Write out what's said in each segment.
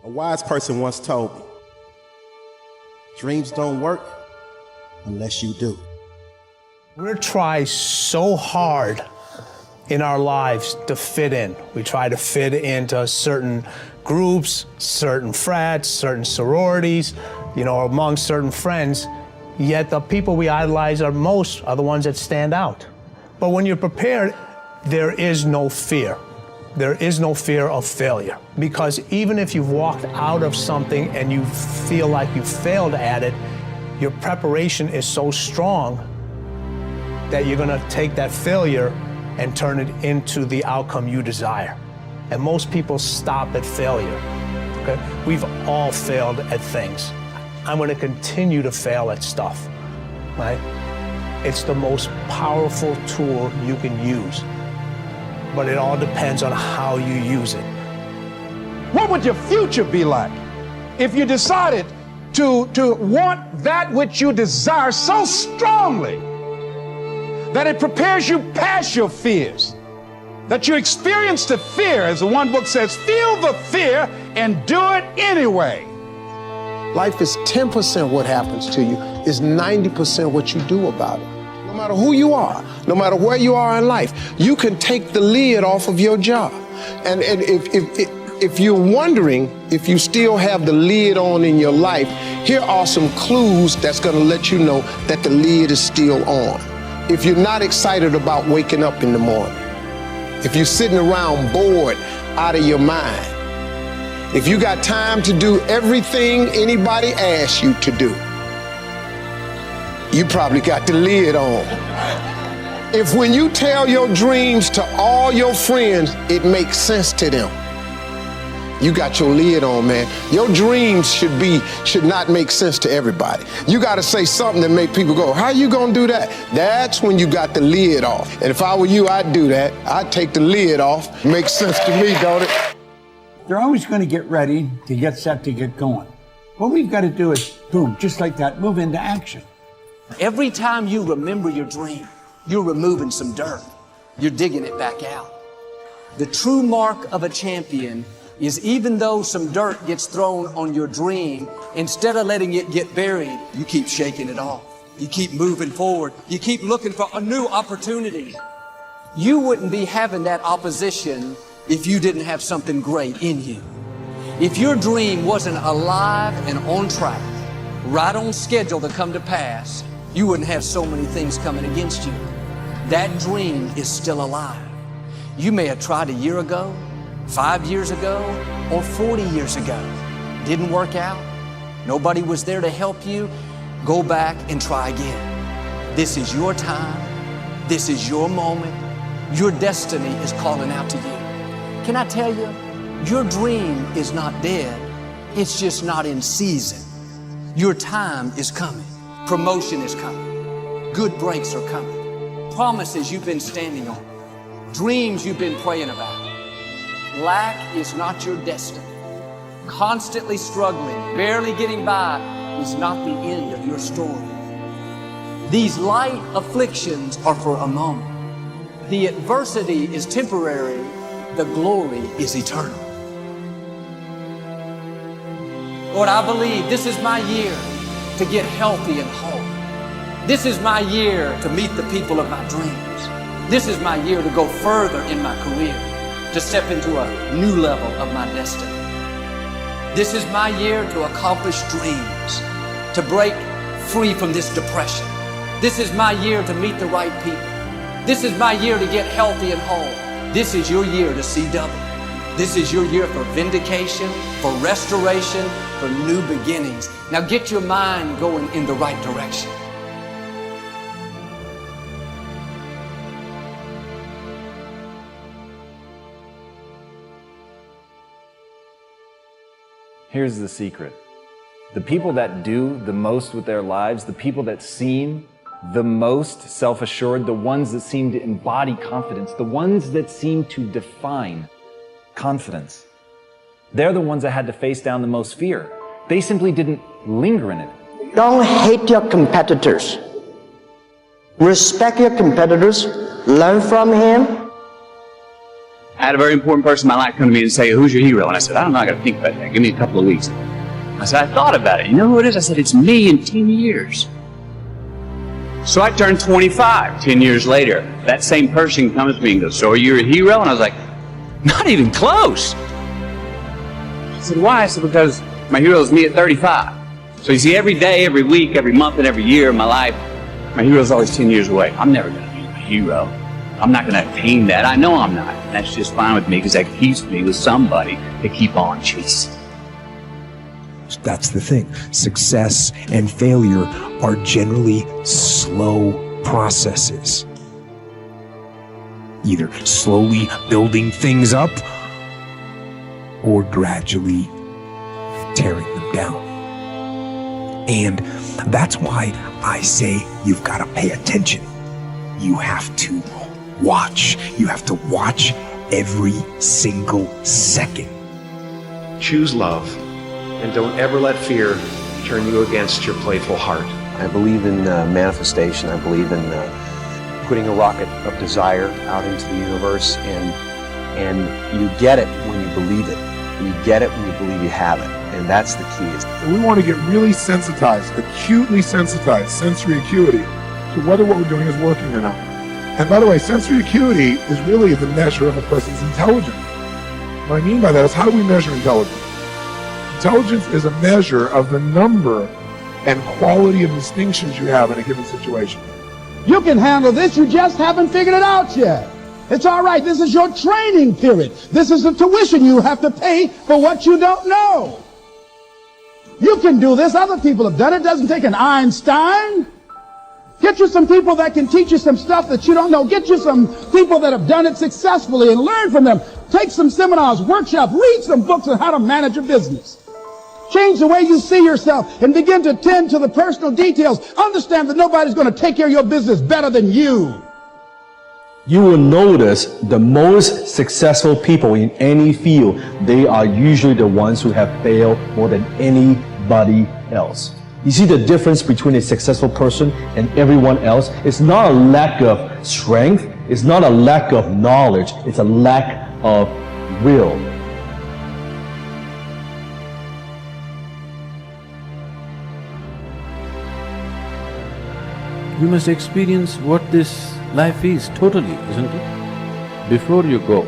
A wise person once told me, dreams don't work unless you do. We try so hard in our lives to fit in. We try to fit into certain groups, certain frats, certain sororities, among certain friends, yet the people we idolize most are the ones that stand out. But when you're prepared, there is no fear. There is no fear of failure, because even if you've walked out of something and you feel like you failed at it, your preparation is so strong that you're gonna take that failure and turn it into the outcome you desire. And most people stop at failure, okay? We've all failed at things. I'm gonna continue to fail at stuff, right? It's the most powerful tool you can use, but it all depends on how you use it. What would your future be like if you decided to want that which you desire so strongly that it prepares you past your fears, that you experience the fear, as the one book says, feel the fear and do it anyway? Life is 10% what happens to you, is 90% what you do about it. No matter who you are, no matter where you are in life, you can take the lid off of your job. And if you're wondering if you still have the lid on in your life, here are some clues that's gonna let you know that the lid is still on. If you're not excited about waking up in the morning, if you're sitting around bored out of your mind, if you got time to do everything anybody asks you to do, you probably got the lid on. If when you tell your dreams to all your friends, it makes sense to them, you got your lid on, man. Your dreams should not make sense to everybody. You gotta say something that make people go, how you gonna do that? That's when you got the lid off. And if I were you, I'd do that. I'd take the lid off. Makes sense to me, don't it? They're always gonna get ready to get set to get going. What we've gotta do is, boom, just like that, move into action. Every time you remember your dream, you're removing some dirt. You're digging it back out. The true mark of a champion is, even though some dirt gets thrown on your dream, instead of letting it get buried, you keep shaking it off. You keep moving forward. You keep looking for a new opportunity. You wouldn't be having that opposition if you didn't have something great in you. If your dream wasn't alive and on track, right on schedule to come to pass, you wouldn't have so many things coming against you. That dream is still alive. You may have tried a year ago, 5 years ago, or 40 years ago. Didn't work out. Nobody was there to help you. Go back and try again. This is your time. This is your moment. Your destiny is calling out to you. Can I tell you, your dream is not dead. It's just not in season. Your time is coming. Promotion is coming. Good breaks are coming. Promises you've been standing on. Dreams you've been praying about. Lack is not your destiny. Constantly struggling, barely getting by is not the end of your story. These light afflictions are for a moment. The adversity is temporary. The glory is eternal. Lord, I believe this is my year to get healthy and whole. This is my year to meet the people of my dreams. This is my year to go further in my career, to step into a new level of my destiny. This is my year to accomplish dreams, to break free from this depression. This is my year to meet the right people. This is my year to get healthy and whole. This is your year to see double. This is your year for vindication, for restoration, for new beginnings. Now get your mind going in the right direction. Here's the secret. The people that do the most with their lives, the people that seem the most self-assured, the ones that seem to embody confidence, the ones that seem to define confidence, they're the ones that had to face down the most fear. They simply didn't linger in it. Don't hate your competitors. Respect your competitors. Learn from him. I had a very important person in my life come to me and say, who's your hero? And I said, I don't know, I got to think about that. Give me a couple of weeks. I said, I thought about it. You know who it is? I said, it's me in 10 years. So I turned 25 10 years later. That same person comes to me and goes, so are you a hero? And I was like, not even close. I said, why? I said, because my hero is me at 35. So you see, every day, every week, every month, and every year of my life, my hero is always 10 years away. I'm never going to be my hero. I'm not going to attain that. I know I'm not. And that's just fine with me because that keeps me with somebody to keep on chasing. That's the thing. Success and failure are generally slow processes. Either slowly building things up or gradually tearing them down. And that's why I say you've got to pay attention. You have to watch. You have to watch every single second. Choose love, and don't ever let fear turn you against your playful heart. I believe in manifestation. I believe in putting a rocket of desire out into the universe, and you get it when you believe it. You get it when you believe you have it, and that's the key. We want to get really sensitized, acutely sensitized, sensory acuity, to whether what we're doing is working or not. And by the way, sensory acuity is really the measure of a person's intelligence. What I mean by that is, how do we measure intelligence? Intelligence is a measure of the number and quality of distinctions you have in a given situation. You can handle this, you just haven't figured it out yet. It's all right, this is your training period. This is the tuition you have to pay for what you don't know. You can do this, other people have done it. It doesn't take an Einstein. Get you some people that can teach you some stuff that you don't know. Get you some people that have done it successfully and learn from them. Take some seminars, workshops, read some books on how to manage a business. Change the way you see yourself and begin to tend to the personal details. Understand that nobody's going to take care of your business better than you. You will notice the most successful people in any field, they are usually the ones who have failed more than anybody else. You see the difference between a successful person and everyone else? It's not a lack of strength, it's not a lack of knowledge, it's a lack of will. You must experience what this life is totally, isn't it? Before you go,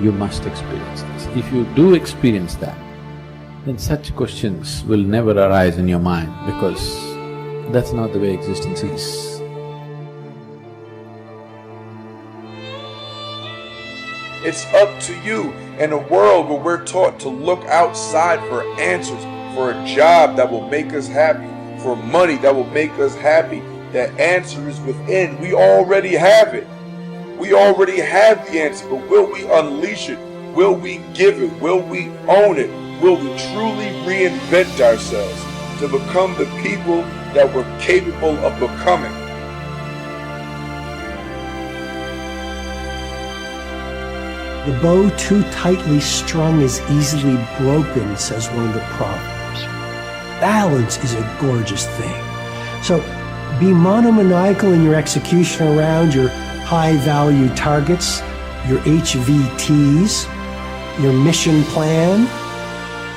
you must experience this. If you do experience that, then such questions will never arise in your mind, because that's not the way existence is. It's up to you. In a world where we're taught to look outside for answers, for a job that will make us happy, for money that will make us happy, the answer is within. We already have it. We already have the answer, but will we unleash it? Will we give it? Will we own it? Will we truly reinvent ourselves to become the people that we're capable of becoming? The bow too tightly strung is easily broken, says one of the proverbs. Balance is a gorgeous thing. So be monomaniacal in your execution around your high-value targets, your HVTs, your mission plan,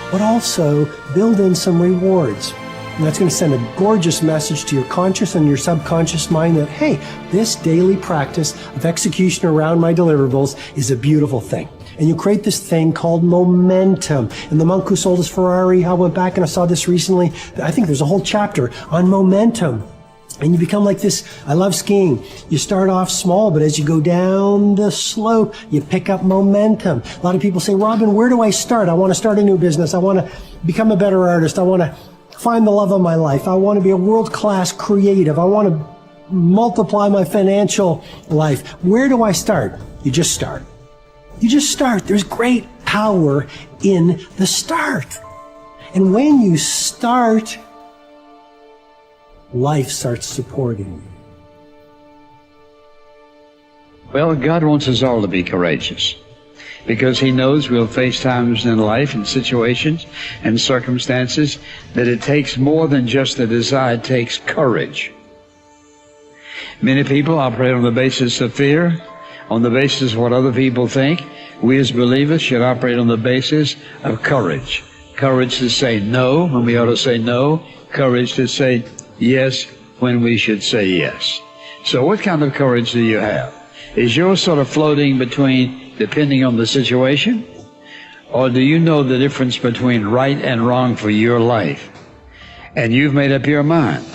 but also build in some rewards. And that's going to send a gorgeous message to your conscious and your subconscious mind that, hey, this daily practice of execution around my deliverables is a beautiful thing. And you create this thing called momentum. And the monk who sold his Ferrari, I went back and I saw this recently. I think there's a whole chapter on momentum. And you become like this. I love skiing. You start off small, but as you go down the slope, you pick up momentum. A lot of people say, Robin, where do I start? I want to start a new business. I want to become a better artist. I want to find the love of my life. I want to be a world-class creative. I want to multiply my financial life. Where do I start? You just start. You just start. There's great power in the start. And when you start, life starts supporting you. Well, God wants us all to be courageous, because He knows we'll face times in life and situations and circumstances that it takes more than just a desire, it takes courage. Many people operate on the basis of fear, on the basis of what other people think, We as believers should operate on the basis of courage. Courage to say no when we ought to say no. Courage to say yes when we should say yes. So what kind of courage do you have? Is yours sort of floating between depending on the situation? Or do you know the difference between right and wrong for your life? And you've made up your mind.